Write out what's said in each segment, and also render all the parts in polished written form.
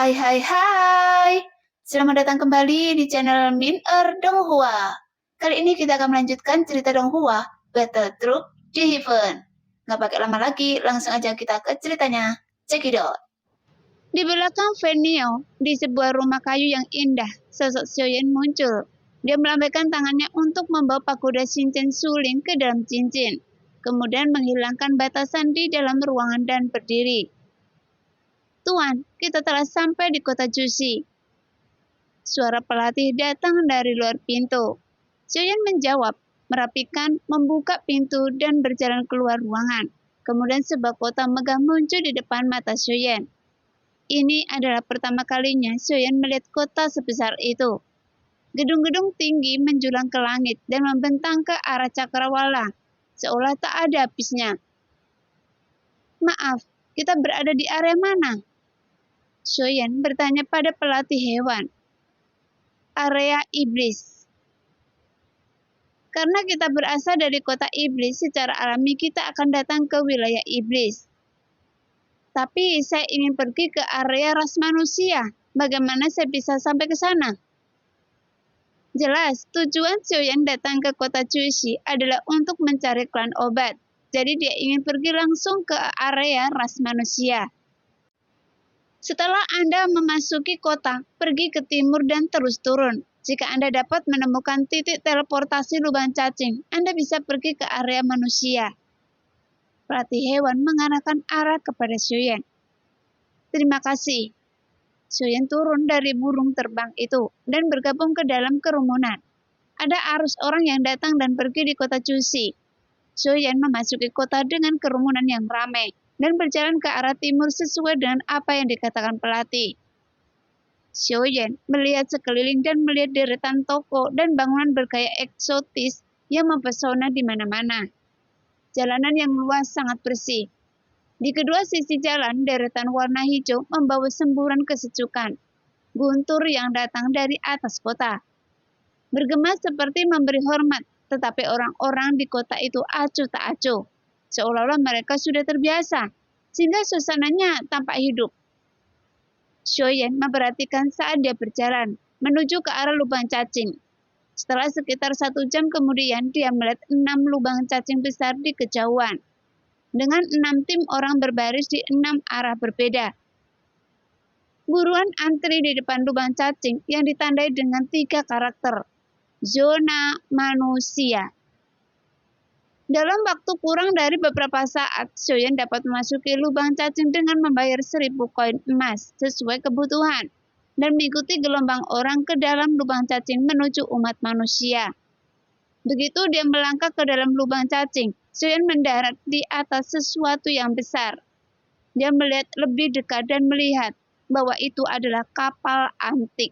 Hai hai hai, selamat datang kembali di channel Min Donghua. Kali ini kita akan melanjutkan cerita Donghua, Battle Troop di Heaven. Nggak pakai lama lagi, langsung aja kita ke ceritanya. Cekidot. Di belakang venue, di sebuah rumah kayu yang indah, sosok Xiaoyan muncul. Dia melambaikan tangannya untuk membawa pagoda cincin suling ke dalam cincin, kemudian menghilangkan batasan di dalam ruangan dan berdiri. Tuan, kita telah sampai di kota Jushi. Suara pelatih datang dari luar pintu. Xiaoyan menjawab, merapikan, membuka pintu dan berjalan keluar ruangan. Kemudian sebuah kota megah muncul di depan mata Xiaoyan. Ini adalah pertama kalinya Xiaoyan melihat kota sebesar itu. Gedung-gedung tinggi menjulang ke langit dan membentang ke arah cakrawala, seolah tak ada habisnya. Maaf, kita berada di area mana? Xiaoyan bertanya pada pelatih hewan. Area iblis. Karena kita berasal dari kota iblis, secara alami kita akan datang ke wilayah iblis. Tapi saya ingin pergi ke area ras manusia. Bagaimana saya bisa sampai ke sana? Jelas, tujuan Xiaoyan datang ke kota Jushi adalah untuk mencari klan obat. Jadi dia ingin pergi langsung ke area ras manusia. Setelah Anda memasuki kota, pergi ke timur dan terus turun. Jika Anda dapat menemukan titik teleportasi lubang cacing, Anda bisa pergi ke area manusia. Pelatih hewan mengarahkan arah kepada Xiaoyan. Terima kasih. Xiaoyan turun dari burung terbang itu dan bergabung ke dalam kerumunan. Ada arus orang yang datang dan pergi di kota Jushi. Xiaoyan memasuki kota dengan kerumunan yang ramai dan berjalan ke arah timur sesuai dengan apa yang dikatakan pelatih. Xiaoyan melihat sekeliling dan melihat deretan toko dan bangunan bergaya eksotis yang mempesona di mana-mana. Jalanan yang luas sangat bersih. Di kedua sisi jalan, deretan warna hijau membawa semburan kesejukan. Guntur yang datang dari atas kota. Bergema seperti memberi hormat, tetapi orang-orang di kota itu acuh tak acuh. Seolah-olah mereka sudah terbiasa, sehingga suasananya tampak hidup. Xiaoyan memperhatikan saat dia berjalan, menuju ke arah lubang cacing. Setelah sekitar 1 jam kemudian, dia melihat 6 lubang cacing besar di kejauhan. Dengan 6 tim orang berbaris di 6 arah berbeda. Buruan antri di depan lubang cacing yang ditandai dengan 3 karakter. Zona manusia. Dalam waktu kurang dari beberapa saat, Xiaoyan dapat memasuki lubang cacing dengan membayar 1000 koin emas sesuai kebutuhan dan mengikuti gelombang orang ke dalam lubang cacing menuju umat manusia. Begitu dia melangkah ke dalam lubang cacing, Xiaoyan mendarat di atas sesuatu yang besar. Dia melihat lebih dekat dan melihat bahwa itu adalah kapal antik.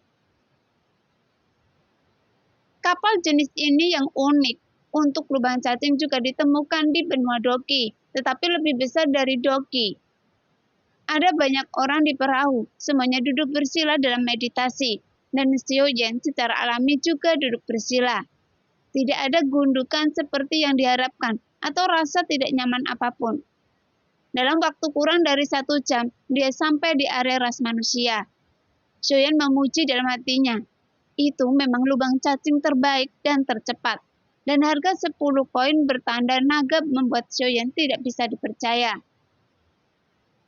Kapal jenis ini yang unik untuk lubang cacing juga ditemukan di benua Doki, tetapi lebih besar dari Doki. Ada banyak orang di perahu, semuanya duduk bersila dalam meditasi, dan Xiaoyan secara alami juga duduk bersila. Tidak ada gundukan seperti yang diharapkan atau rasa tidak nyaman apapun. Dalam waktu kurang dari 1 jam, dia sampai di area ras manusia. Xiaoyan memuji dalam hatinya. Itu memang lubang cacing terbaik dan tercepat. Dan harga 10 koin bertanda naga membuat Xiaoyan tidak bisa dipercaya.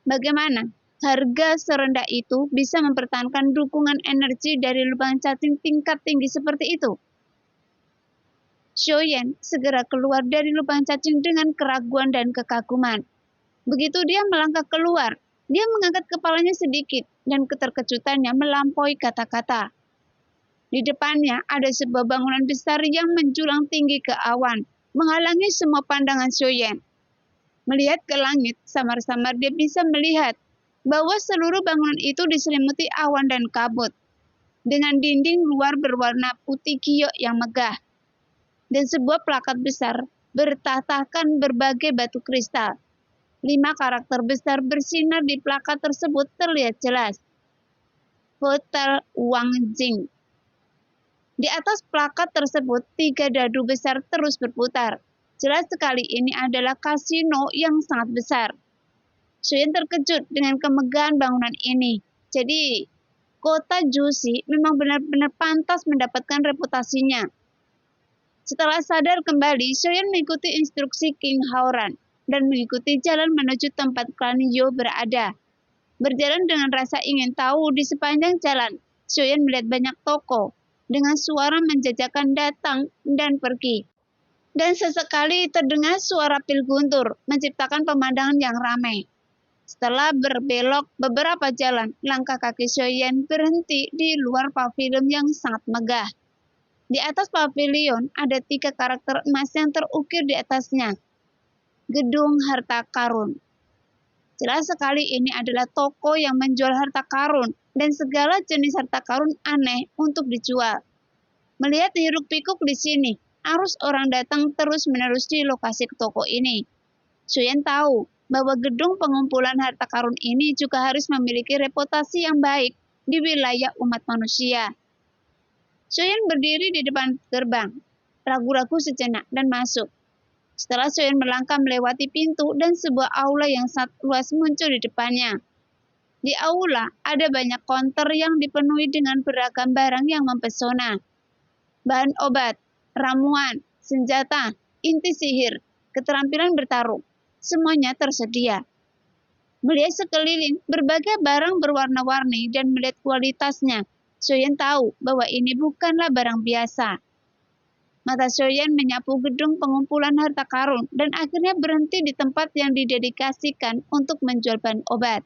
Bagaimana? Harga serendah itu bisa mempertahankan dukungan energi dari lubang cacing tingkat tinggi seperti itu. Xiaoyan segera keluar dari lubang cacing dengan keraguan dan kekaguman. Begitu dia melangkah keluar, dia mengangkat kepalanya sedikit dan keterkejutannya melampaui kata-kata. Di depannya ada sebuah bangunan besar yang menjulang tinggi ke awan, menghalangi semua pandangan Xiaoyan. Melihat ke langit, samar-samar dia bisa melihat bahwa seluruh bangunan itu diselimuti awan dan kabut, dengan dinding luar berwarna putih giok yang megah, dan sebuah plakat besar bertatahkan berbagai batu kristal. 5 karakter besar bersinar di plakat tersebut terlihat jelas. Hotel Wang Jing. Di atas plakat tersebut, 3 dadu besar terus berputar. Jelas sekali ini adalah kasino yang sangat besar. Xiaoyan terkejut dengan kemegahan bangunan ini. Jadi, kota Jusi memang benar-benar pantas mendapatkan reputasinya. Setelah sadar kembali, Xiaoyan mengikuti instruksi King Haoran dan mengikuti jalan menuju tempat klan Yo berada. Berjalan dengan rasa ingin tahu di sepanjang jalan, Xiaoyan melihat banyak toko dengan suara menjajakan datang dan pergi. Dan sesekali terdengar suara pil guntur, menciptakan pemandangan yang ramai. Setelah berbelok beberapa jalan, langkah kaki Xiaoyan berhenti di luar pavilion yang sangat megah. Di atas pavilion ada 3 karakter emas yang terukir di atasnya. Gedung harta karun. Jelas sekali ini adalah toko yang menjual harta karun dan segala jenis harta karun aneh untuk dijual. Melihat hiruk pikuk di sini, arus orang datang terus-menerus di lokasi toko ini. Xiaoyan tahu bahwa gedung pengumpulan harta karun ini juga harus memiliki reputasi yang baik di wilayah umat manusia. Xiaoyan berdiri di depan gerbang, ragu-ragu sejenak dan masuk. Setelah Xiaoyan melangkah melewati pintu dan sebuah aula yang sangat luas muncul di depannya. Di aula ada banyak konter yang dipenuhi dengan beragam barang yang mempesona. Bahan obat, ramuan, senjata, inti sihir, keterampilan bertarung, semuanya tersedia. Melihat sekeliling, berbagai barang berwarna-warni dan melihat kualitasnya, Xiaoyan tahu bahwa ini bukanlah barang biasa. Mata Xiaoyan menyapu gedung pengumpulan harta karun dan akhirnya berhenti di tempat yang didedikasikan untuk menjual bahan obat.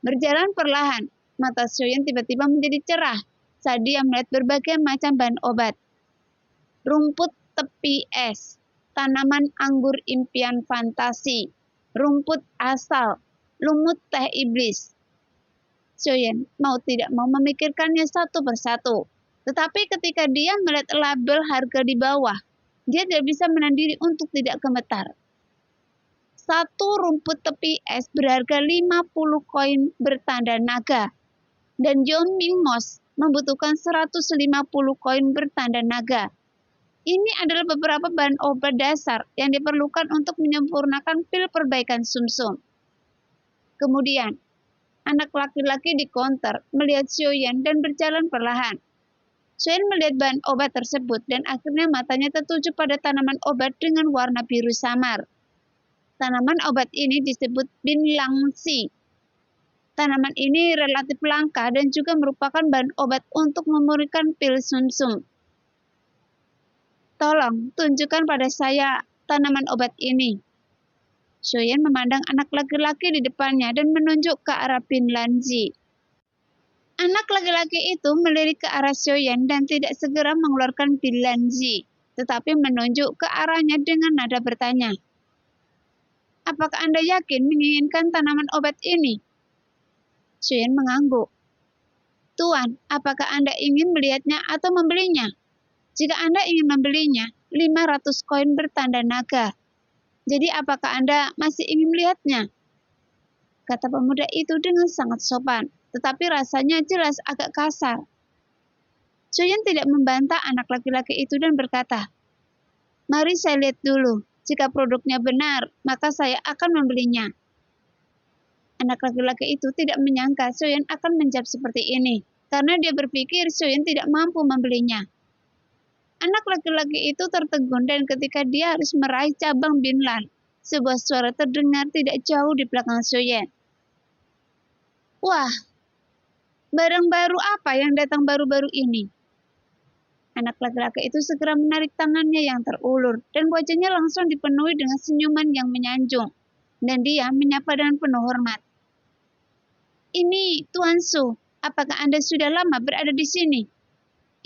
Berjalan perlahan, mata Xiaoyan tiba-tiba menjadi cerah saat dia melihat berbagai macam bahan obat. Rumput tepi es, tanaman anggur impian fantasi, rumput asal, lumut teh iblis. Xiaoyan mau tidak mau memikirkannya satu persatu. Tetapi ketika dia melihat label harga di bawah, dia tidak bisa menahan diri untuk tidak gemetar. Satu rumput tepi es berharga 50 koin bertanda naga. Dan Yoming Mos membutuhkan 150 koin bertanda naga. Ini adalah beberapa bahan obat dasar yang diperlukan untuk menyempurnakan pil perbaikan sumsum. Kemudian, anak laki-laki di konter melihat Xiaoyan dan berjalan perlahan. Xiaoyan melihat bahan obat tersebut dan akhirnya matanya tertuju pada tanaman obat dengan warna biru samar. Tanaman obat ini disebut Binlangxi. Tanaman ini relatif langka dan juga merupakan bahan obat untuk memurnikan pil sumsum. Tolong tunjukkan pada saya tanaman obat ini. Xiaoyan memandang anak laki-laki di depannya dan menunjuk ke arah Binlangxi. Anak laki-laki itu melirik ke arah Xiaoyan dan tidak segera mengeluarkan Binlangxi, tetapi menunjuk ke arahnya dengan nada bertanya. Apakah Anda yakin menginginkan tanaman obat ini? Xiaoyan mengangguk. Tuan, apakah Anda ingin melihatnya atau membelinya? Jika Anda ingin membelinya, 500 koin bertanda naga. Jadi apakah Anda masih ingin melihatnya? Kata pemuda itu dengan sangat sopan, tetapi rasanya jelas agak kasar. Xiaoyan tidak membantah anak laki-laki itu dan berkata, mari saya lihat dulu. Jika produknya benar, maka saya akan membelinya. Anak laki-laki itu tidak menyangka Xiaoyan akan menjawab seperti ini, karena dia berpikir Xiaoyan tidak mampu membelinya. Anak laki-laki itu tertegun dan ketika dia harus meraih cabang Binlan, sebuah suara terdengar tidak jauh di belakang Xiaoyan. Wah, barang baru apa yang datang baru-baru ini? Anak laki-laki itu segera menarik tangannya yang terulur dan wajahnya langsung dipenuhi dengan senyuman yang menyanjung. Dan dia menyapa dengan penuh hormat. Ini Tuan Su, apakah Anda sudah lama berada di sini?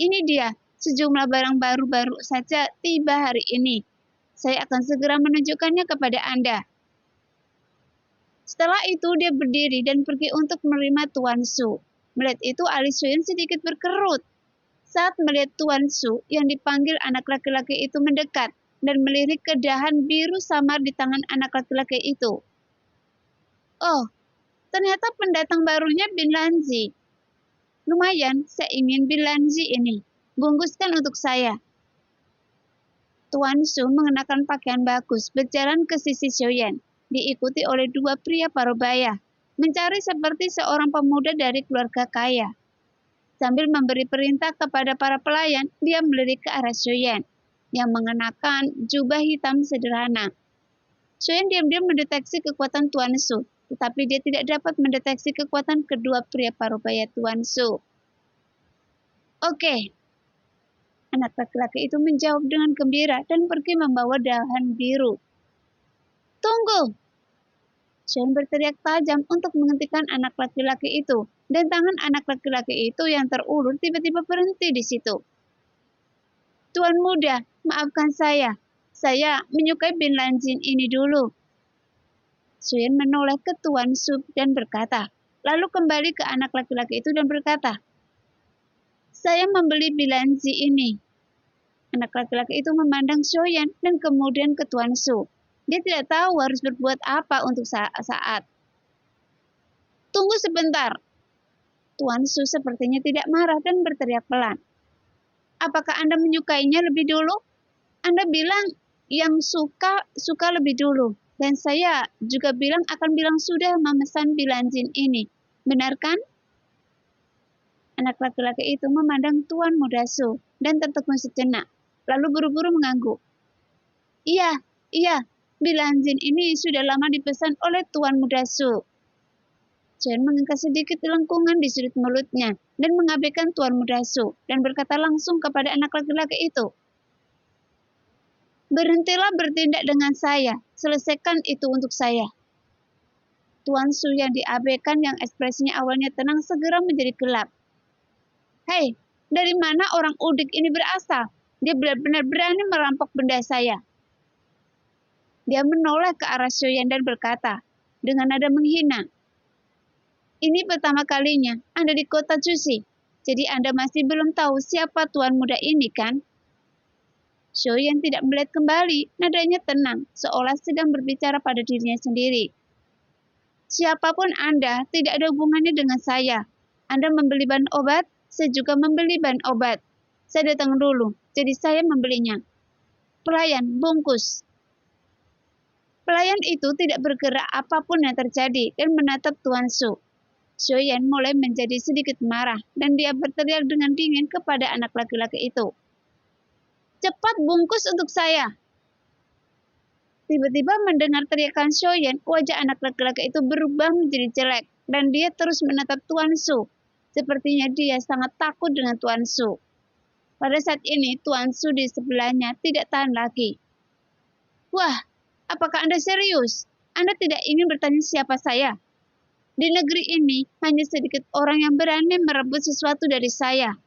Ini dia, sejumlah barang baru-baru saja tiba hari ini. Saya akan segera menunjukkannya kepada Anda. Setelah itu dia berdiri dan pergi untuk menerima Tuan Su. Melihat itu alis Xiaoyan sedikit berkerut. Saat melihat Tuan Su yang dipanggil anak laki-laki itu mendekat dan melirik ke dahan biru samar di tangan anak laki-laki itu. Oh, ternyata pendatang barunya Binlangxi. Lumayan, saya ingin Binlangxi ini. Bungkuskan untuk saya. Tuan Su mengenakan pakaian bagus berjalan ke sisi Xiaoyan, diikuti oleh 2 pria parubaya. mencari seperti seorang pemuda dari keluarga kaya. Sambil memberi perintah kepada para pelayan, dia melirik ke arah Shoyan yang mengenakan jubah hitam sederhana. Shoyan diam-diam mendeteksi kekuatan Tuan Su, tetapi dia tidak dapat mendeteksi kekuatan kedua pria parubaya Tuan Su. Oke, anak laki-laki itu menjawab dengan gembira dan pergi membawa dahan biru. Tunggu! Shoyan berteriak tajam untuk menghentikan anak laki-laki itu, dan tangan anak laki-laki itu yang terulur tiba-tiba berhenti di situ. Tuan muda, maafkan saya. Saya menyukai Bin Lanjin ini dulu. Shoyan menoleh ke Tuan Su dan berkata, lalu kembali ke anak laki-laki itu dan berkata, saya membeli Bin Lanjin ini. Anak laki-laki itu memandang Shoyan dan kemudian ke Tuan Su. Dia tidak tahu harus berbuat apa untuk saat. Tunggu sebentar. Tuan Su sepertinya tidak marah dan berteriak pelan. Apakah Anda menyukainya lebih dulu? Anda bilang yang suka lebih dulu. Dan saya juga akan bilang sudah memesan Bin Lanjin ini. Benar kan? Anak laki-laki itu memandang Tuan Muda Su dan tertegun sejenak. Lalu buru-buru mengangguk. Iya. Bin Lanjin ini sudah lama dipesan oleh Tuan Muda Su. Shoyan mengangkat sedikit lengkungan di sudut mulutnya dan mengabaikan Tuan Muda Su dan berkata langsung kepada anak laki-laki itu. Berhentilah bertindak dengan saya, selesaikan itu untuk saya. Tuan Su yang diabaikan yang ekspresinya awalnya tenang segera menjadi gelap. Hei, dari mana orang udik ini berasal? Dia benar-benar berani merampok benda saya. Dia menoleh ke arah Shoyan dan berkata dengan nada menghina. Ini pertama kalinya Anda di kota Cusi, jadi Anda masih belum tahu siapa tuan muda ini kan? Shoyan tidak melihat kembali, nadanya tenang, seolah sedang berbicara pada dirinya sendiri. Siapapun Anda, tidak ada hubungannya dengan saya. Anda membeli bahan obat, saya juga membeli bahan obat. Saya datang dulu, jadi saya membelinya. Pelayan, bungkus. Pelayan itu tidak bergerak apapun yang terjadi dan menatap Tuan Su. Shoyan mulai menjadi sedikit marah dan dia berteriak dengan dingin kepada anak laki-laki itu. Cepat bungkus untuk saya. Tiba-tiba mendengar teriakan Shoyan, wajah anak laki-laki itu berubah menjadi jelek dan dia terus menatap Tuan Su. Sepertinya dia sangat takut dengan Tuan Su. Pada saat ini Tuan Su di sebelahnya tidak tahan lagi. Wah, apakah Anda serius? Anda tidak ingin bertanya siapa saya? Di negeri ini, hanya sedikit orang yang berani merebut sesuatu dari saya.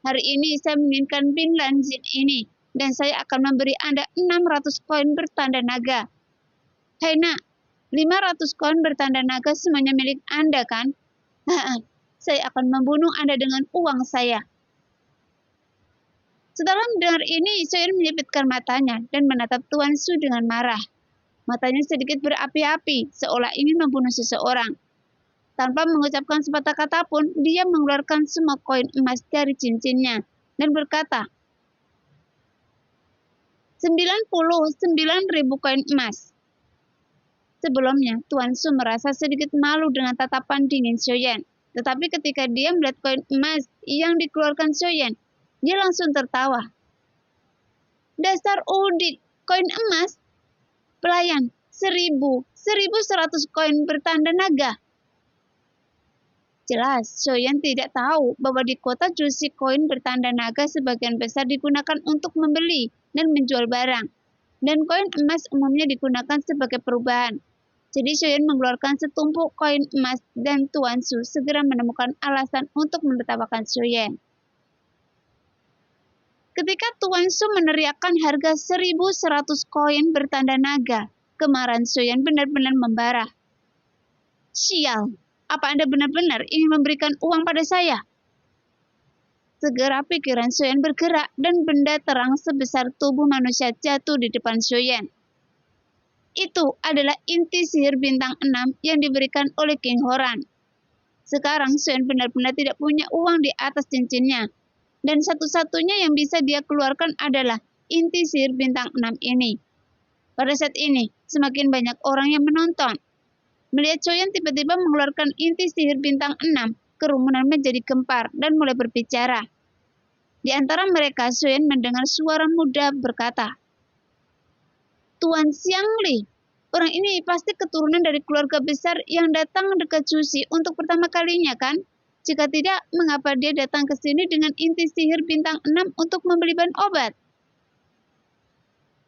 Hari ini saya menginginkan Bin Lanjin ini, dan saya akan memberi Anda 600 koin bertanda naga. Hei nak, 500 koin bertanda naga semuanya milik Anda kan? Saya akan membunuh Anda dengan uang saya. Setelah mendengar ini, Shoyan menyipitkan matanya dan menatap Tuan Su dengan marah. Matanya sedikit berapi-api, seolah ingin membunuh seseorang. Tanpa mengucapkan sepatah kata pun, dia mengeluarkan semua koin emas dari cincinnya dan berkata, 99.000 koin emas. Sebelumnya, Tuan Su merasa sedikit malu dengan tatapan dingin Shoyan. Tetapi ketika dia melihat koin emas yang dikeluarkan Shoyan, dia langsung tertawa. Dasar udik, koin emas? Pelayan, 1.100 koin bertanda naga. Jelas, Shoyan tidak tahu bahwa di kota Cusi koin bertanda naga sebagian besar digunakan untuk membeli dan menjual barang. Dan koin emas umumnya digunakan sebagai perubahan. Jadi Shoyan mengeluarkan setumpuk koin emas dan Tuan Su segera menemukan alasan untuk menertawakan Shoyan. Ketika Tuan Su meneriakkan harga 1.100 koin bertanda naga, kemarahan Shoyan benar-benar membara. Sial! Apa Anda benar-benar ingin memberikan uang pada saya? Segera pikiran Shoyan bergerak dan benda terang sebesar tubuh manusia jatuh di depan Shoyan. Itu adalah inti sihir bintang 6 yang diberikan oleh King Horan. Sekarang Shoyan benar-benar tidak punya uang di atas cincinnya. Dan satu-satunya yang bisa dia keluarkan adalah inti sihir bintang 6 ini. Pada saat ini, semakin banyak orang yang menonton. Melihat Soyan tiba-tiba mengeluarkan inti sihir bintang 6, kerumunan menjadi gempar dan mulai berbicara. Di antara mereka, Soyan mendengar suara muda berkata, "Tuan Xiangli, orang ini pasti keturunan dari keluarga besar yang datang dekat Sushi untuk pertama kalinya, kan? Jika tidak, mengapa dia datang ke sini dengan inti sihir bintang 6 untuk membeli bahan obat?"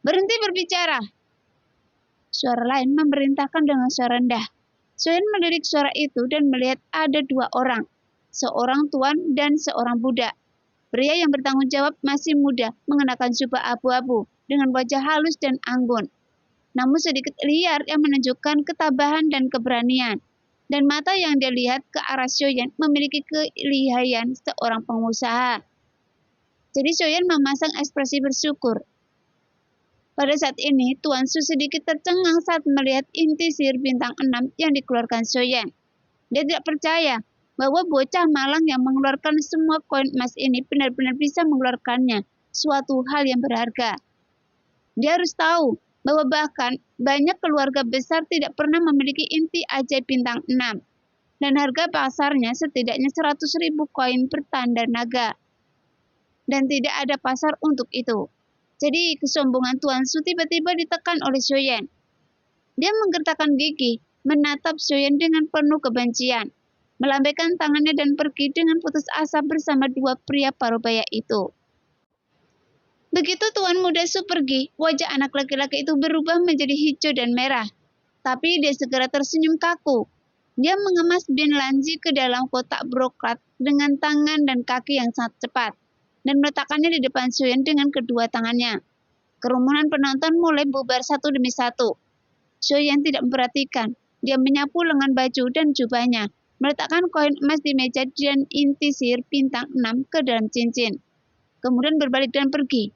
"Berhenti berbicara!" Suara lain memerintahkan dengan suara rendah. Soyan melirik suara itu dan melihat ada dua orang, seorang tuan dan seorang budak. Pria yang bertanggung jawab masih muda, mengenakan jubah abu-abu dengan wajah halus dan anggun, namun sedikit liar yang menunjukkan ketabahan dan keberanian. Dan mata yang dia lihat ke arah Soyan memiliki kelihayan seorang pengusaha. Jadi Soyan memasang ekspresi bersyukur. Pada saat ini, Tuan Su sedikit tercengang saat melihat inti sihir bintang 6 yang dikeluarkan Soyan. Dia tidak percaya bahwa bocah malang yang mengeluarkan semua koin emas ini benar-benar bisa mengeluarkannya, suatu hal yang berharga. Dia harus tahu bahwa bahkan banyak keluarga besar tidak pernah memiliki inti ajaib bintang 6. Dan harga pasarnya setidaknya 100.000 koin per tanda naga. Dan tidak ada pasar untuk itu. Jadi kesombongan Tuan Su tiba-tiba ditekan oleh Soyan. Dia menggertakkan gigi, menatap Soyan dengan penuh kebencian, melambaikan tangannya dan pergi dengan putus asa bersama dua pria parubaya itu. Begitu Tuan muda Su pergi, wajah anak laki-laki itu berubah menjadi hijau dan merah. Tapi dia segera tersenyum kaku. Dia mengemas Bin Lanji ke dalam kotak broklat dengan tangan dan kaki yang sangat cepat, dan meletakkannya di depan Soyan dengan kedua tangannya. Kerumunan penonton mulai bubar satu demi satu. Soyan tidak memperhatikan. Dia menyapu lengan baju dan jubahnya, meletakkan koin emas di meja dan inti sihir bintang 6 ke dalam cincin. Kemudian berbalik dan pergi.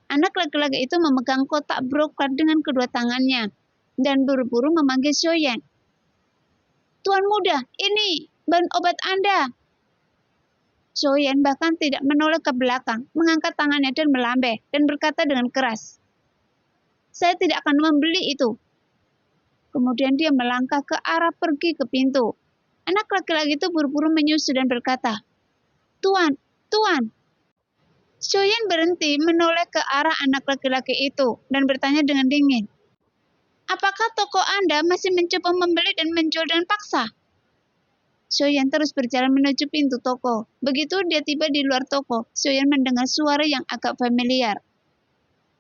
Anak laki-laki itu memegang kotak broklat dengan kedua tangannya dan buru-buru memanggil Soyan. "Tuan muda, ini bahan obat Anda." Soyan bahkan tidak menoleh ke belakang, mengangkat tangannya dan melambai dan berkata dengan keras, "Saya tidak akan membeli itu." Kemudian dia melangkah ke arah pergi ke pintu. Anak laki-laki itu buru-buru menyusul dan berkata, "Tuan, Tuan." Soyan berhenti menoleh ke arah anak laki-laki itu dan bertanya dengan dingin, "Apakah toko Anda masih mencoba membeli dan menjual dengan paksa?" Soyan terus berjalan menuju pintu toko. Begitu dia tiba di luar toko, Soyan mendengar suara yang agak familiar.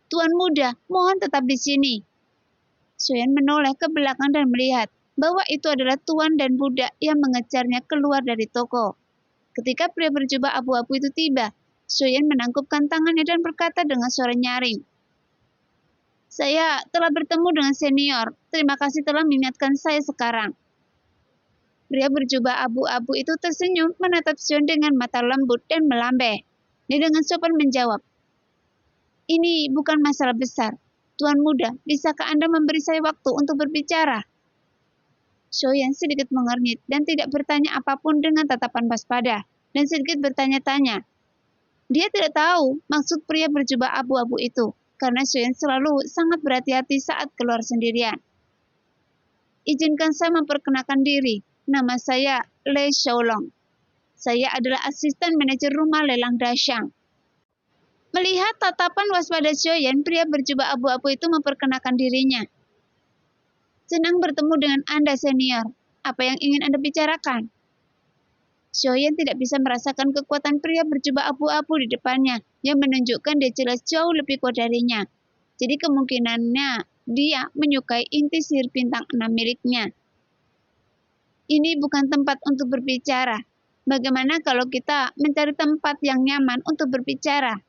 "Tuan muda, mohon tetap di sini." Soyan menoleh ke belakang dan melihat bahwa itu adalah tuan dan budak yang mengejarnya keluar dari toko. Ketika pria berjubah abu-abu itu tiba, Soyan menangkupkan tangannya dan berkata dengan suara nyaring, "Saya telah bertemu dengan senior. Terima kasih telah mengingatkan saya sekarang." Pria berjubah abu-abu itu tersenyum menatap Soyan dengan mata lembut dan melambai. Dia dengan sopan menjawab, "Ini bukan masalah besar. Tuan muda, bisakah Anda memberi saya waktu untuk berbicara?" Soyan sedikit mengernyit dan tidak bertanya apapun dengan tatapan waspada dan sedikit bertanya-tanya. Dia tidak tahu maksud pria berjubah abu-abu itu karena Soyan selalu sangat berhati-hati saat keluar sendirian. "Izinkan saya memperkenalkan diri. Nama saya Lei Xiaolong. Saya adalah asisten manajer rumah lelang Dashang." Melihat tatapan waspada Soyan, pria berjubah abu-abu itu memperkenalkan dirinya. "Senang bertemu dengan Anda, senior. Apa yang ingin Anda bicarakan?" Soyan tidak bisa merasakan kekuatan pria berjubah abu-abu di depannya, yang menunjukkan dia jelas jauh lebih kuat darinya. Jadi kemungkinannya dia menyukai inti sihir bintang 6 miliknya. "Ini bukan tempat untuk berbicara. Bagaimana kalau kita mencari tempat yang nyaman untuk berbicara?"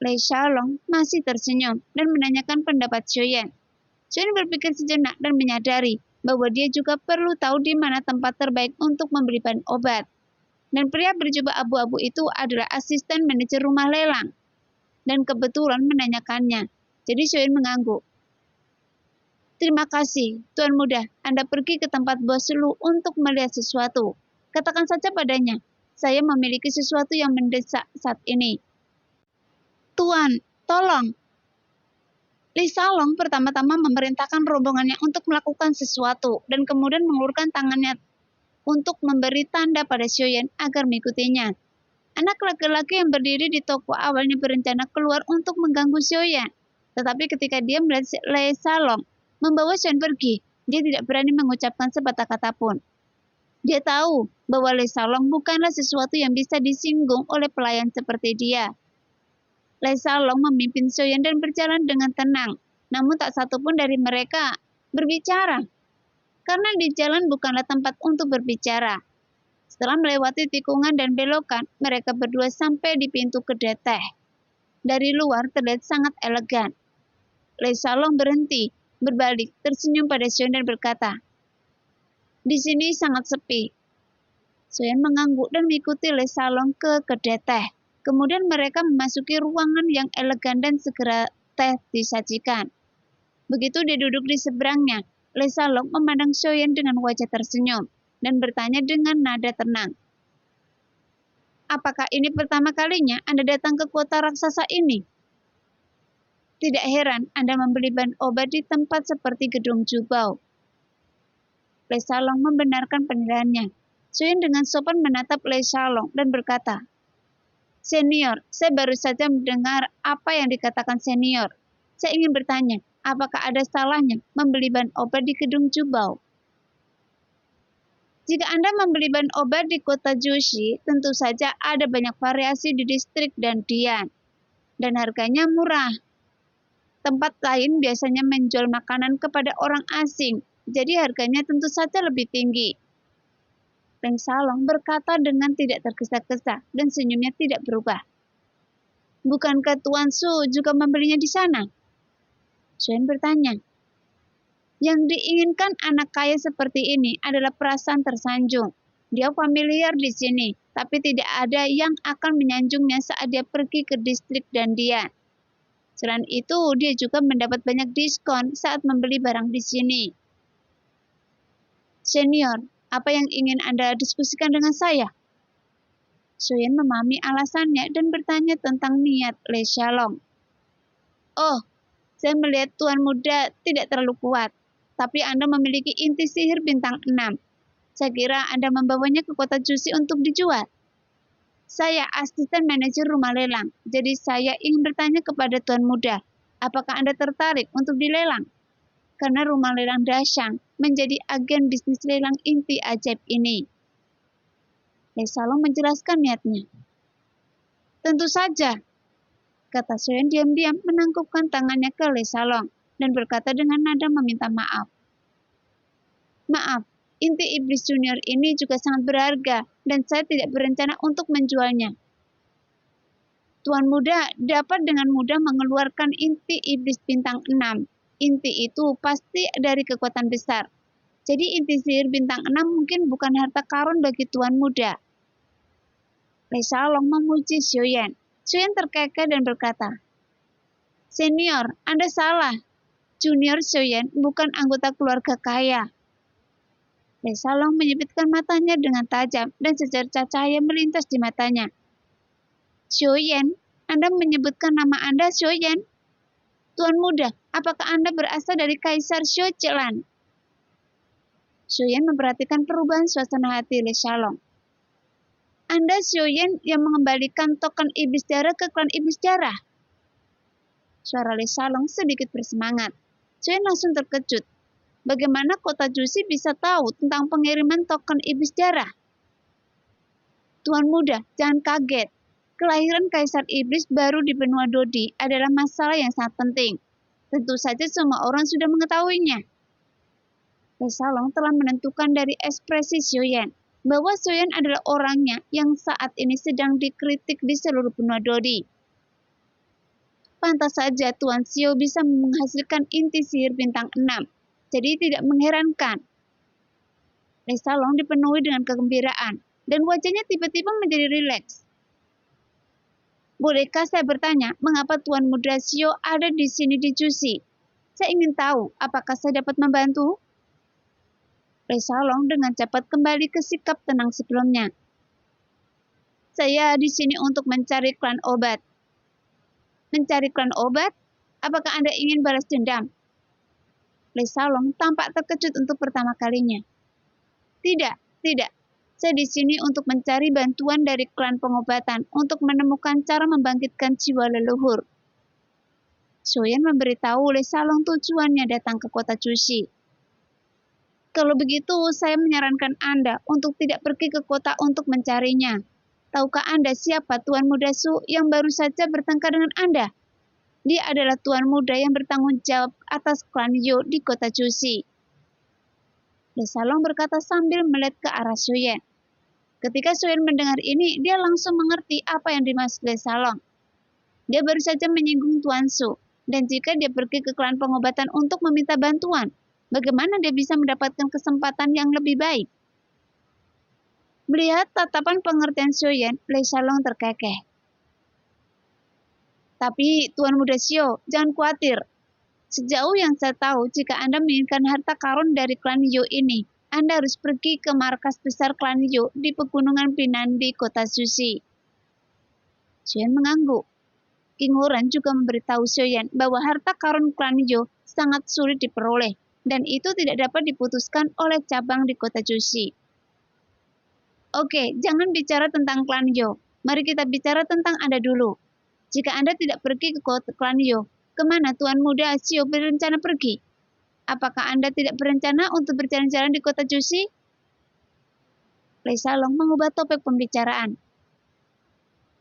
Lei Xiaolong masih tersenyum dan menanyakan pendapat Soyan. Soyan berpikir sejenak dan menyadari bahwa dia juga perlu tahu di mana tempat terbaik untuk membeli bahan obat. Dan pria berjubah abu-abu itu adalah asisten manajer rumah lelang. Dan kebetulan menanyakannya. Jadi Soyan mengangguk. "Terima kasih, Tuan muda. Anda pergi ke tempat bos Lu untuk melihat sesuatu. Katakan saja padanya, saya memiliki sesuatu yang mendesak saat ini." "Tuan, tolong." Li Salong pertama-tama memerintahkan rombongannya untuk melakukan sesuatu dan kemudian mengulurkan tangannya untuk memberi tanda pada Xiuyan agar mengikutinya. Anak laki-laki yang berdiri di toko awalnya berencana keluar untuk mengganggu Xiuyan. Tetapi ketika dia melihat Li Salong membawa Xiuyan pergi, dia tidak berani mengucapkan sepatah kata pun. Dia tahu bahwa Li Salong bukanlah sesuatu yang bisa disinggung oleh pelayan seperti dia. Li Salong memimpin Xiuyan dan berjalan dengan tenang, namun tak satu pun dari mereka berbicara. Karena di jalan bukanlah tempat untuk berbicara. Setelah melewati tikungan dan belokan, mereka berdua sampai di pintu kedai teh. Dari luar terlihat sangat elegan. Li Salong berhenti, berbalik, tersenyum pada Xiuyan dan berkata, "Di sini sangat sepi." Xiuyan mengangguk dan mengikuti Li Salong ke kedai teh. Kemudian mereka memasuki ruangan yang elegan dan segera teh disajikan. Begitu dia duduk di seberangnya, Li Salong memandang Xiuyan dengan wajah tersenyum dan bertanya dengan nada tenang, "Apakah ini pertama kalinya Anda datang ke kota raksasa ini? Tidak heran Anda membeli bahan obat di tempat seperti gedung Jubao." Li Salong membenarkan penilaiannya. Xiuyan dengan sopan menatap Li Salong dan berkata, "Senior, saya baru saja mendengar apa yang dikatakan senior. Saya ingin bertanya, apakah ada salahnya membeli bahan obat di gedung Jubao? Jika Anda membeli bahan obat di kota Jushi, tentu saja ada banyak variasi di distrik dan Dian, dan harganya murah. Tempat lain biasanya menjual makanan kepada orang asing, jadi harganya tentu saja lebih tinggi." Li Salong berkata dengan tidak tergesa-gesa dan senyumnya tidak berubah. "Bukankah Tuan Su juga membelinya di sana?" Xiuyan bertanya. Yang diinginkan anak kaya seperti ini adalah perasaan tersanjung. Dia familiar di sini, tapi tidak ada yang akan menyanjungnya saat dia pergi ke distrik dan Dian. Selain itu, dia juga mendapat banyak diskon saat membeli barang di sini. Senior, apa yang ingin Anda diskusikan dengan saya? Xiuyan memahami alasannya dan bertanya tentang niat Li Salong. "Oh, saya melihat Tuan muda tidak terlalu kuat, tapi Anda memiliki inti sihir bintang 6. Saya kira Anda membawanya ke kota Jushi untuk dijual. Saya asisten manajer rumah lelang, jadi saya ingin bertanya kepada Tuan muda, apakah Anda tertarik untuk dilelang? Karena rumah lelang Dashang menjadi agen bisnis lelang inti ajaib ini." Li Salong menjelaskan niatnya. "Tentu saja," kata Xiuyan diam-diam menangkupkan tangannya ke Li Salong dan berkata dengan nada meminta maaf. "Maaf, inti iblis junior ini juga sangat berharga dan saya tidak berencana untuk menjualnya. Tuan muda dapat dengan mudah mengeluarkan inti iblis bintang 6. Inti itu pasti dari kekuatan besar. Jadi inti sihir bintang 6 mungkin bukan harta karun bagi Tuan muda." Li Salong memuji Xiuyan. Xiuyan terkekeh dan berkata, "Senior, Anda salah. Junior Xiuyan bukan anggota keluarga kaya." Li Salong menyipitkan matanya dengan tajam dan secercah cahaya melintas di matanya. "Xiuyan, Anda menyebutkan nama Anda Xiuyan? Tuan muda, apakah Anda berasal dari Kaisar Xiuqian?" Xiuyan memperhatikan perubahan suasana hati Li Salong. "Anda Xiuyan yang mengembalikan token iblis darah ke klan iblis darah?" Suara Li Salong sedikit bersemangat. Xiuyan langsung terkejut. Bagaimana kota Jushi bisa tahu tentang pengiriman token iblis darah? "Tuan muda, jangan kaget. Kelahiran Kaisar Iblis baru di benua Dodi adalah masalah yang sangat penting. Tentu saja semua orang sudah mengetahuinya." Li Salong telah menentukan dari ekspresi Xiuyan bahwa Xiuyan adalah orangnya yang saat ini sedang dikritik di seluruh benua Dodi. Pantas saja Tuan Xiu bisa menghasilkan inti sihir bintang 6, jadi tidak mengherankan. Li Salong dipenuhi dengan kegembiraan dan wajahnya tiba-tiba menjadi rileks. "Bolehkah saya bertanya, mengapa Tuan muda Xiu ada di sini di Jushi? Saya ingin tahu, apakah saya dapat membantu?" Li Salong dengan cepat kembali ke sikap tenang sebelumnya. "Saya di sini untuk mencari klan obat." "Mencari klan obat? Apakah Anda ingin balas dendam? Les Salong tampak terkejut untuk pertama kalinya. Tidak, tidak. Saya di sini untuk mencari bantuan dari klan pengobatan untuk menemukan cara membangkitkan jiwa leluhur. Soyan memberitahu Les Salong tujuannya datang ke kota Jushi. Kalau begitu, saya menyarankan Anda untuk tidak pergi ke kota untuk mencarinya. Tahukah Anda siapa Tuan Muda Su yang baru saja bertengkar dengan Anda? Dia adalah tuan muda yang bertanggung jawab atas klan Yu di kota Jushi. Les Salong berkata sambil melihat ke arah Soyan. Ketika Soyan mendengar ini, dia langsung mengerti apa yang dimaksud Les Salong. Dia baru saja menyinggung Tuan Su, dan jika dia pergi ke klan pengobatan untuk meminta bantuan, bagaimana dia bisa mendapatkan kesempatan yang lebih baik? Melihat tatapan pengertian Soyan, Les Salong terkekeh. Tapi Tuan Muda Xiao, jangan khawatir. Sejauh yang saya tahu, jika Anda menginginkan harta karun dari klan Yu ini, Anda harus pergi ke markas besar klan Yu di pegunungan Binan di kota Jushi. Xian mengangguk. King Huran juga memberitahu Xian bahwa harta karun klan Yu sangat sulit diperoleh, dan itu tidak dapat diputuskan oleh cabang di kota Jushi. Oke, jangan bicara tentang klan Yu. Mari kita bicara tentang Anda dulu. Jika Anda tidak pergi ke kota klan Yu, kemana Tuan Muda Xiao berencana pergi? Apakah Anda tidak berencana untuk berjalan-jalan di kota Jushi? Les Salong mengubah topik pembicaraan.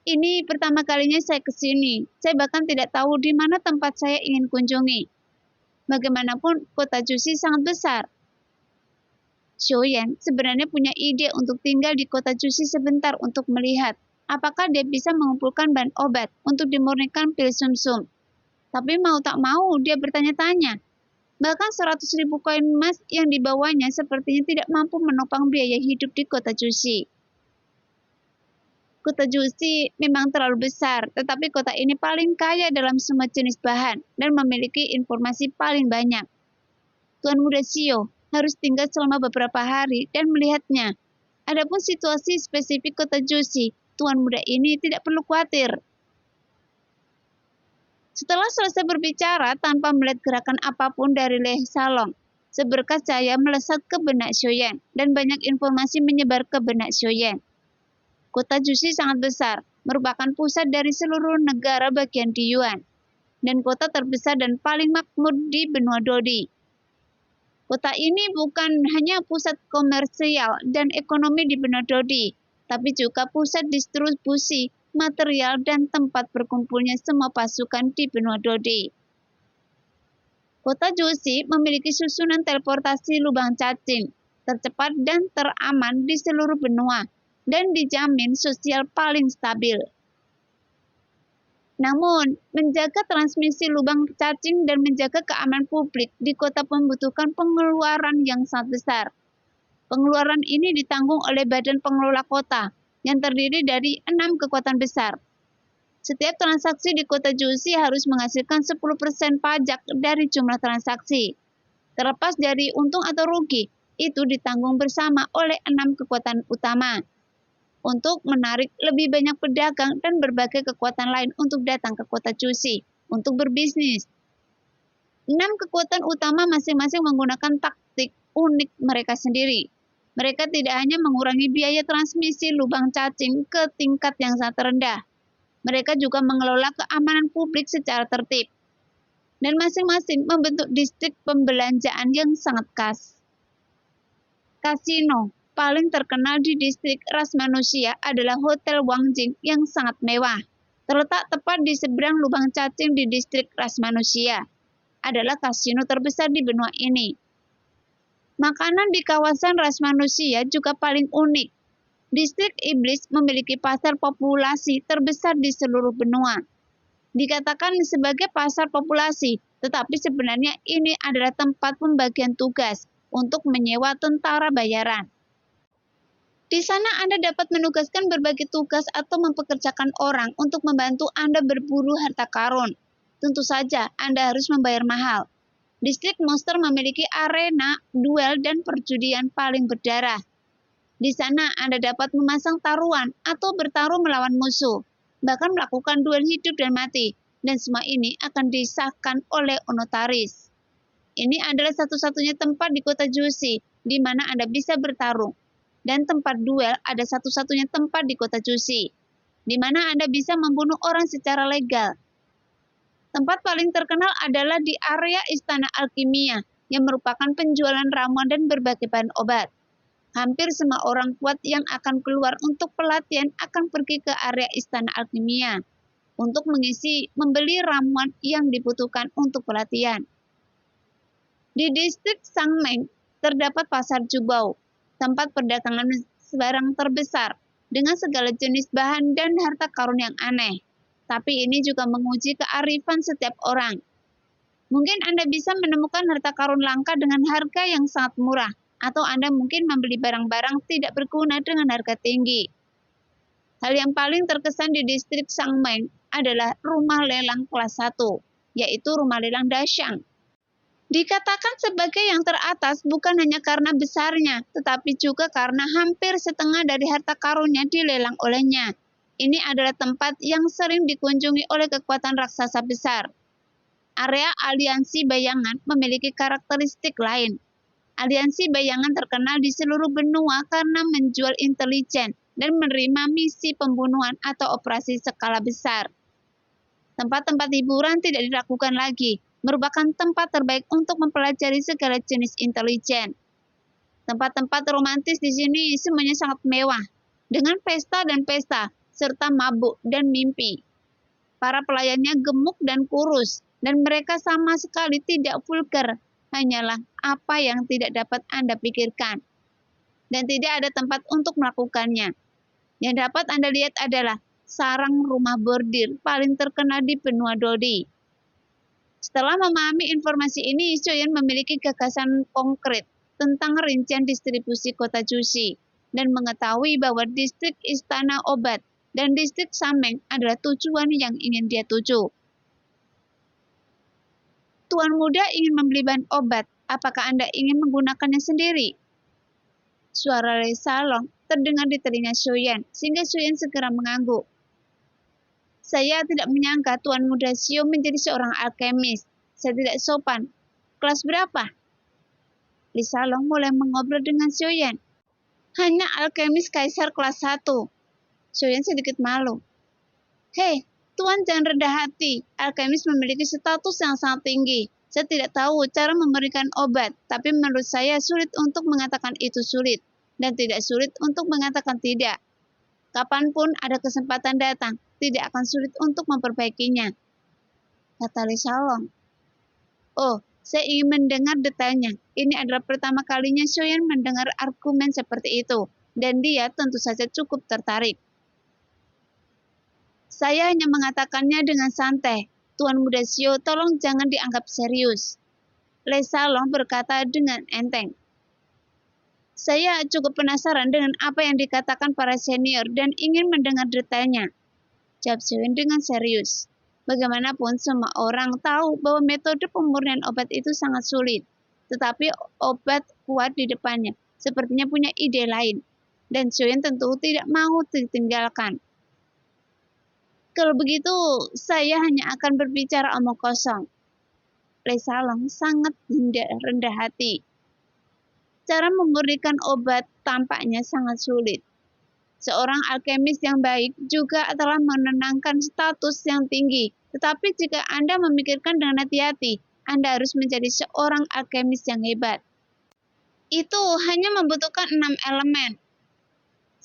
Ini pertama kalinya saya ke sini. Saya bahkan tidak tahu di mana tempat saya ingin kunjungi. Bagaimanapun, kota Jushi sangat besar. Xiaoyan sebenarnya punya ide untuk tinggal di kota Jushi sebentar untuk melihat apakah dia bisa mengumpulkan bahan obat untuk dimurnikan pil sumsum. Tapi mau tak mau dia bertanya-tanya. Bahkan 100.000 koin emas yang dibawanya sepertinya tidak mampu menopang biaya hidup di kota Jushi. Kota Jushi memang terlalu besar, tetapi kota ini paling kaya dalam semua jenis bahan dan memiliki informasi paling banyak. Tuan Muda Xiao harus tinggal selama beberapa hari dan melihatnya. Adapun situasi spesifik kota Jushi, Tuan Muda ini tidak perlu khawatir. Setelah selesai berbicara tanpa melihat gerakan apapun dari Les Salong, seberkas cahaya melesat ke benak Xiaoyan dan banyak informasi menyebar ke benak Xiaoyan. Kota Jushi sangat besar, merupakan pusat dari seluruh negara bagian di Yuan, dan kota terbesar dan paling makmur di benua Dodi. Kota ini bukan hanya pusat komersial dan ekonomi di benua Dodi, tapi juga pusat distribusi material dan tempat berkumpulnya semua pasukan di benua Dodi. Kota Jushi memiliki susunan teleportasi lubang cacing tercepat dan teraman di seluruh benua dan dijamin sosial paling stabil. Namun, menjaga transmisi lubang cacing dan menjaga keamanan publik di kota membutuhkan pengeluaran yang sangat besar. Pengeluaran ini ditanggung oleh Badan Pengelola Kota yang terdiri dari 6 kekuatan besar. Setiap transaksi di kota Jushi harus menghasilkan 10% pajak dari jumlah transaksi. Terlepas dari untung atau rugi, itu ditanggung bersama oleh 6 kekuatan utama untuk menarik lebih banyak pedagang dan berbagai kekuatan lain untuk datang ke kota Jushi untuk berbisnis. 6 kekuatan utama masing-masing menggunakan taktik unik mereka sendiri. Mereka tidak hanya mengurangi biaya transmisi lubang cacing ke tingkat yang sangat rendah. Mereka juga mengelola keamanan publik secara tertib. Dan masing-masing membentuk distrik pembelanjaan yang sangat khas. Kasino paling terkenal di distrik ras manusia adalah Hotel Wangjing yang sangat mewah. Terletak tepat di seberang lubang cacing di distrik ras manusia. Adalah kasino terbesar di benua ini. Makanan di kawasan ras manusia juga paling unik. Distrik iblis memiliki pasar populasi terbesar di seluruh benua. Dikatakan sebagai pasar populasi, tetapi sebenarnya ini adalah tempat pembagian tugas untuk menyewa tentara bayaran. Di sana Anda dapat menugaskan berbagai tugas atau mempekerjakan orang untuk membantu Anda berburu harta karun. Tentu saja Anda harus membayar mahal. Distrik monster memiliki arena, duel, dan perjudian paling berdarah. Di sana Anda dapat memasang taruhan atau bertarung melawan musuh, bahkan melakukan duel hidup dan mati, dan semua ini akan disahkan oleh notaris. Ini adalah satu-satunya tempat di kota Juicy di mana Anda bisa bertarung, dan tempat duel ada satu-satunya tempat di kota Juicy di mana Anda bisa membunuh orang secara legal. Tempat paling terkenal adalah di area Istana Alkimia yang merupakan penjualan ramuan dan berbagai bahan obat. Hampir semua orang kuat yang akan keluar untuk pelatihan akan pergi ke area Istana Alkimia untuk membeli ramuan yang dibutuhkan untuk pelatihan. Di distrik Sangmeng terdapat pasar Jubao, tempat perdagangan barang terbesar dengan segala jenis bahan dan harta karun yang aneh. Tapi ini juga menguji kearifan setiap orang. Mungkin Anda bisa menemukan harta karun langka dengan harga yang sangat murah, atau Anda mungkin membeli barang-barang tidak berguna dengan harga tinggi. Hal yang paling terkesan di distrik Sangmeng adalah rumah lelang kelas 1, yaitu rumah lelang Dashang. Dikatakan sebagai yang teratas bukan hanya karena besarnya, tetapi juga karena hampir setengah dari harta karunnya dilelang olehnya. Ini adalah tempat yang sering dikunjungi oleh kekuatan raksasa besar. Area aliansi bayangan memiliki karakteristik lain. Aliansi bayangan terkenal di seluruh benua karena menjual intelijen dan menerima misi pembunuhan atau operasi skala besar. Tempat-tempat hiburan tidak dilakukan lagi, merupakan tempat terbaik untuk mempelajari segala jenis intelijen. Tempat-tempat romantis di sini semuanya sangat mewah, dengan pesta dan pesta, serta mabuk dan mimpi. Para pelayannya gemuk dan kurus, dan mereka sama sekali tidak vulgar, hanyalah apa yang tidak dapat Anda pikirkan. Dan tidak ada tempat untuk melakukannya. Yang dapat Anda lihat adalah sarang rumah bordir paling terkenal di benua Dodi. Setelah memahami informasi ini, Shoyan memiliki gagasan konkret tentang rincian distribusi kota Juicy, dan mengetahui bahwa distrik Istana Obat dan distrik Sameng adalah tujuan yang ingin dia tuju. Tuan muda ingin membeli bahan obat, apakah Anda ingin menggunakannya sendiri? Suara Lei Salong terdengar di telinga Shoyan, sehingga Shoyan segera mengangguk. Saya tidak menyangka Tuan muda Xiao menjadi seorang alkemis. Saya tidak sopan. Kelas berapa? Lei Salong mulai mengobrol dengan Shoyan. Hanya alkemis kaisar kelas 1. Shoyan sedikit malu. Hei, Tuan jangan rendah hati. Alkemis memiliki status yang sangat tinggi. Saya tidak tahu cara memberikan obat, tapi menurut saya sulit untuk mengatakan itu sulit, dan tidak sulit untuk mengatakan tidak. Kapanpun ada kesempatan datang, tidak akan sulit untuk memperbaikinya, kata Lei Salong. Oh, saya ingin mendengar detailnya. Ini adalah pertama kalinya Shoyan mendengar argumen seperti itu, dan dia tentu saja cukup tertarik. Saya hanya mengatakannya dengan santai. Tuan muda Xiao, tolong jangan dianggap serius. Lei Salong berkata dengan enteng. Saya cukup penasaran dengan apa yang dikatakan para senior dan ingin mendengar detailnya, jawab Shoyan dengan serius. Bagaimanapun, semua orang tahu bahwa metode pemurnian obat itu sangat sulit. Tetapi obat kuat di depannya sepertinya punya ide lain, dan Shoyan tentu tidak mau ditinggalkan. Kalau begitu, saya hanya akan berbicara omong kosong. Lei Salong sangat rendah hati. Cara memurnikan obat tampaknya sangat sulit. Seorang alkemis yang baik juga telah menenangkan status yang tinggi. Tetapi jika Anda memikirkan dengan hati-hati, Anda harus menjadi seorang alkemis yang hebat. Itu hanya membutuhkan 6 elemen.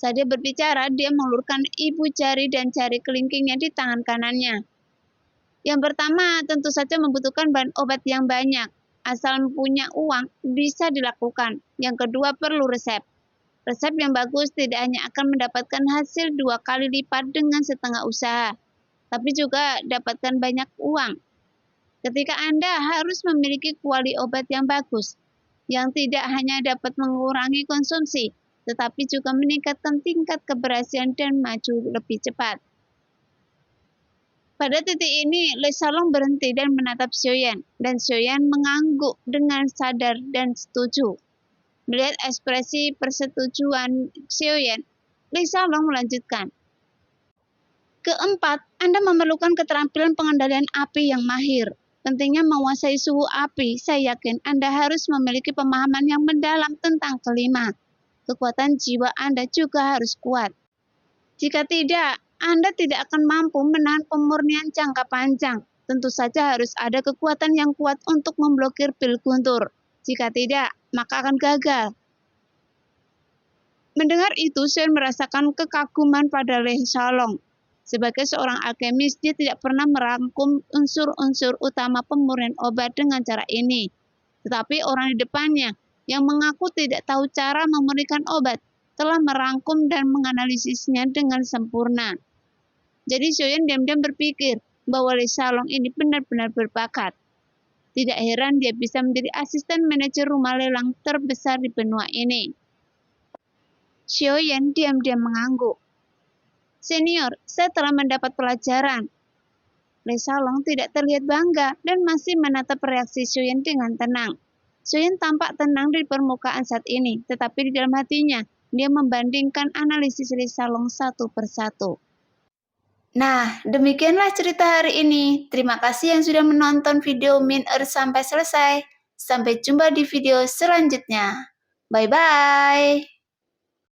Saat dia berbicara, dia mengulurkan ibu jari dan jari kelingkingnya di tangan kanannya. Yang pertama, tentu saja membutuhkan bahan obat yang banyak. Asal punya uang, bisa dilakukan. Yang kedua, perlu resep. Resep yang bagus tidak hanya akan mendapatkan hasil 2 kali lipat dengan setengah usaha, tapi juga dapatkan banyak uang. Ketika Anda harus memiliki kuali obat yang bagus, yang tidak hanya dapat mengurangi konsumsi, tetapi juga meningkatkan tingkat keberhasilan dan maju lebih cepat. Pada titik ini, Lei Salong berhenti dan menatap Shoyan, dan Shoyan mengangguk dengan sadar dan setuju. Melihat ekspresi persetujuan Shoyan, Lei Salong melanjutkan. Keempat, Anda memerlukan keterampilan pengendalian api yang mahir. Pentingnya menguasai suhu api, saya yakin Anda harus memiliki pemahaman yang mendalam tentang kelima. Kekuatan jiwa Anda juga harus kuat. Jika tidak, Anda tidak akan mampu menahan pemurnian jangka panjang. Tentu saja harus ada kekuatan yang kuat untuk memblokir pil guntur. Jika tidak, maka akan gagal. Mendengar itu, saya merasakan kekaguman pada Le Shalong. Sebagai seorang alkemis, dia tidak pernah merangkum unsur-unsur utama pemurnian obat dengan cara ini. Tetapi orang di depannya, yang mengaku tidak tahu cara memurnikan obat, telah merangkum dan menganalisisnya dengan sempurna. Jadi Xiaoyan diam-diam berpikir bahwa Le Shalong ini benar-benar berbakat. Tidak heran dia bisa menjadi asisten manajer rumah lelang terbesar di benua ini. Xiaoyan diam-diam mengangguk. Senior, saya telah mendapat pelajaran. Le Shalong tidak terlihat bangga dan masih menatap reaksi Xiaoyan dengan tenang. Xiaoyan tampak tenang di permukaan saat ini, tetapi di dalam hatinya, dia membandingkan analisis Le Shalong satu persatu. Nah, demikianlah cerita hari ini. Terima kasih yang sudah menonton video Min Earth sampai selesai. Sampai jumpa di video selanjutnya. Bye-bye.